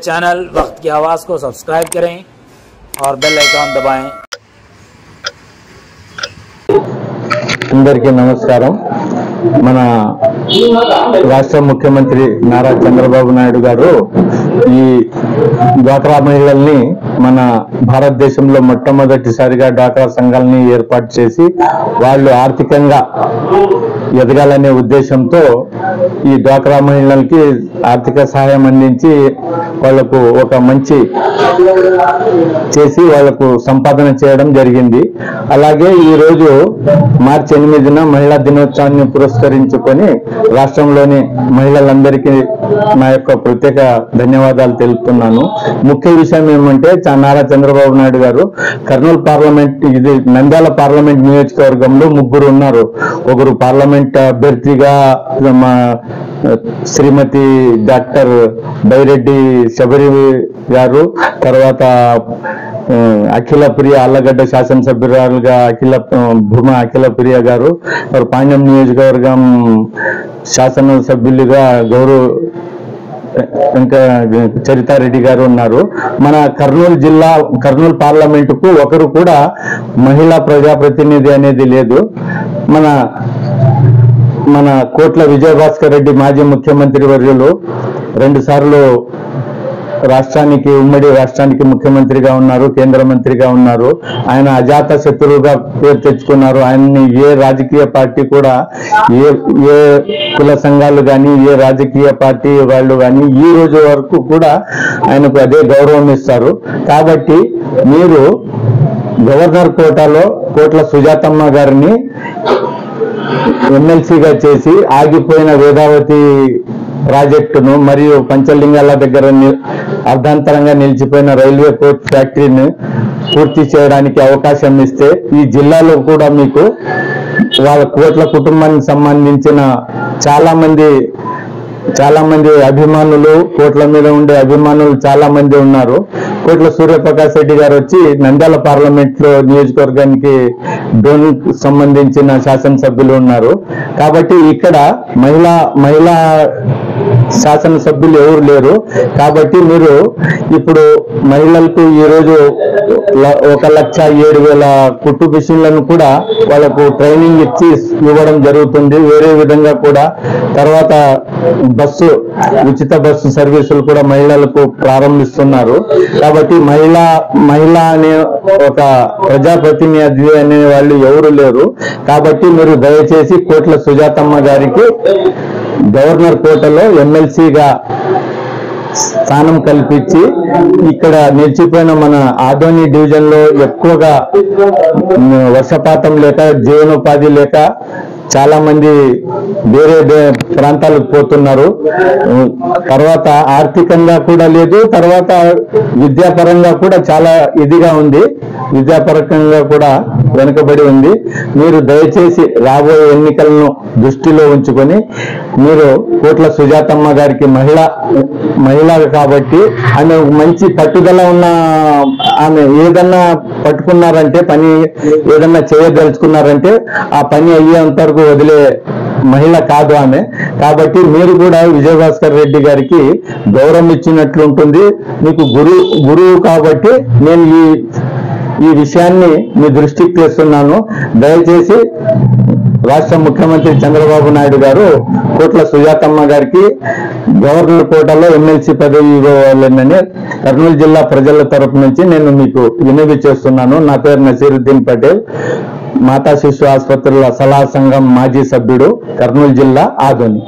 Channel वक्त की आवाज़ को सब्सक्राइब करें और बेल आइकॉन दबाएं। అందరికీ నమస్కారం। మన రాష్ట్ర ముఖ్యమంత్రి నారా చంద్రబాబు నాయుడు గారు ఈ డ్వాక్రా మహిళల్ని మన భారతదేశంలో మొట్టమొదటిసారిగా డ్వాక్రా సంఘాలని ఏర్పాటు చేసి వాళ్ళు ఆర్థికంగా ఎదగాలనే ఉద్దేశంతో ఈ డ్వాక్రా మహిళలకి ఆర్థిక సహాయం అందించి వాళ్లకు ఒక మంచి చేసి వాళ్లకు సంపాదన చేయడం జరిగింది। అలాగే ఈ రోజు మార్చి 8న మహిళా దినోత్సవాన్ని పురస్కరించుకొని రాష్ట్రంలోని మహిళలందరికీ నా యొక్క ప్రత్యేక ధన్యవాదాలు తెలుపుతున్నాను। ముఖ్య విషయం ఏమంటే నారా చంద్రబాబు నాయుడు గారు కర్నూలు పార్లమెంట్ ఇది నంద్యాల పార్లమెంట్ నియోజకవర్గంలో ముగ్గురు ఉన్నారు। ఒకరు పార్లమెంట్ అభ్యర్థిగా శ్రీమతి డాక్టర్ బైరెడ్డి శబరి గారు, తర్వాత అఖిల ప్రియ ఆళ్లగడ్డ శాసనసభ్యురాలుగా భూమా అఖిల ప్రియ గారు, పాండ్యం నియోజకవర్గం శాసనసభ్యులుగా ఇంకా చరితారెడ్డి గారు ఉన్నారు। మన కర్నూలు పార్లమెంటుకు ఒకరు కూడా మహిళా ప్రజాప్రతినిధి అనేది లేదు। మన కోట్ల విజయభాస్కర్ రెడ్డి మాజీ ముఖ్యమంత్రి వర్యులు 2 సార్లు ఉమ్మడి రాష్ట్రానికి ముఖ్యమంత్రిగా ఉన్నారు, కేంద్ర మంత్రిగా ఉన్నారు। ఆయన అజాత శత్రువుగా పేరు తెచ్చుకున్నారు। ఆయన్ని ఏ రాజకీయ పార్టీ కూడా ఏ కుల సంఘాలు కానీ ఏ రాజకీయ పార్టీ వాళ్ళు కానీ ఈ రోజు వరకు కూడా ఆయనకు అదే గౌరవం ఇస్తారు। కాబట్టి మీరు గవర్నర్ కోటాలో కోట్ల సుజాతమ్మ గారిని ఎమ్మెల్సీగా చేసి ఆగిపోయిన వేదావతి ప్రాజెక్టును మరియు పంచలింగాల దగ్గర అర్ధాంతరంగా నిలిచిపోయిన రైల్వే కోచ్ ఫ్యాక్టరీని పూర్తి చేయడానికి అవకాశం ఇస్తే ఈ జిల్లాలో కూడా మీకు వాళ్ళ కోట్ల కుటుంబానికి సంబంధించిన చాలా మంది అభిమానులు, కోట్ల మీద ఉండే అభిమానులు చాలా మంది ఉన్నారు। కోట్ల సూర్యప్రకాష్ రెడ్డి గారు వచ్చి నంద్యాల పార్లమెంట్ లో నియోజకవర్గానికి డోన్ సంబంధించిన శాసనసభ్యులు ఉన్నారు। కాబట్టి ఇక్కడ మహిళా శాసనసభ్యులు ఎవరు లేరు। కాబట్టి మీరు ఇప్పుడు మహిళలకు ఈరోజు 1,07,000 కుట్టు మిషన్లను కూడా వాళ్ళకు ట్రైనింగ్ ఇవ్వడం జరుగుతుంది। వేరే విధంగా కూడా తర్వాత ఉచిత బస్సు సర్వీసులు కూడా మహిళలకు ప్రారంభిస్తున్నారు। కాబట్టి మహిళ అనే ఒక ప్రజాప్రతినిధి అనే వాళ్ళు ఎవరు లేరు। కాబట్టి మీరు దయచేసి కోట్ల సుజాతమ్మ గారికి గవర్నర్ కోటలో ఎమ్మెల్సీగా స్థానం కల్పించి ఇక్కడ నిలిచిపోయిన మన ఆదోని డివిజన్ లో ఎక్కువగా వర్షపాతం లేక జీవనోపాధి లేక చాలా మంది వేరే ప్రాంతాలకు పోతున్నారు। తర్వాత ఆర్థికంగా కూడా లేదు, తర్వాత విద్యాపరంగా కూడా చాలా ఇదిగా ఉంది, విద్యాపరంగా కూడా వెనుకబడి ఉంది। మీరు దయచేసి రాబోయే ఎన్నికలను దృష్టిలో ఉంచుకొని మీరు కోట్ల సుజాతమ్మ గారికి మహిళ కాబట్టి ఆమె మంచి పట్టుదల ఉన్న ఆమె ఏదన్నా పట్టుకున్నారంటే పని ఏదన్నా చేయదలుచుకున్నారంటే ఆ పని అయ్యేంత వరకు వదిలే మహిళ కాదు ఆమె। కాబట్టి మీరు కూడా విజయభాస్కర్ రెడ్డి గారికి గౌరవం ఇచ్చినట్లు ఉంటుంది। మీకు గురువు కాబట్టి నేను ఈ విషయాన్ని మీ దృష్టికి తెస్తున్నాను। దయచేసి రాష్ట్ర ముఖ్యమంత్రి చంద్రబాబు నాయుడు గారు కోట్ల సుజాతమ్మ గారికి గవర్నర్ కోటాలో ఎమ్మెల్సీ పదవి ఇవ్వాలని కర్నూలు జిల్లా ప్రజల తరపు నుంచి నేను మీకు వినవి చేస్తున్నాను। నా పేరు నసీరుద్దీన్ పటేల్, మాతా శిశు ఆసుపత్రుల సలహా సంఘం మాజీ సభ్యుడు, కర్నూలు జిల్లా ఆదోని।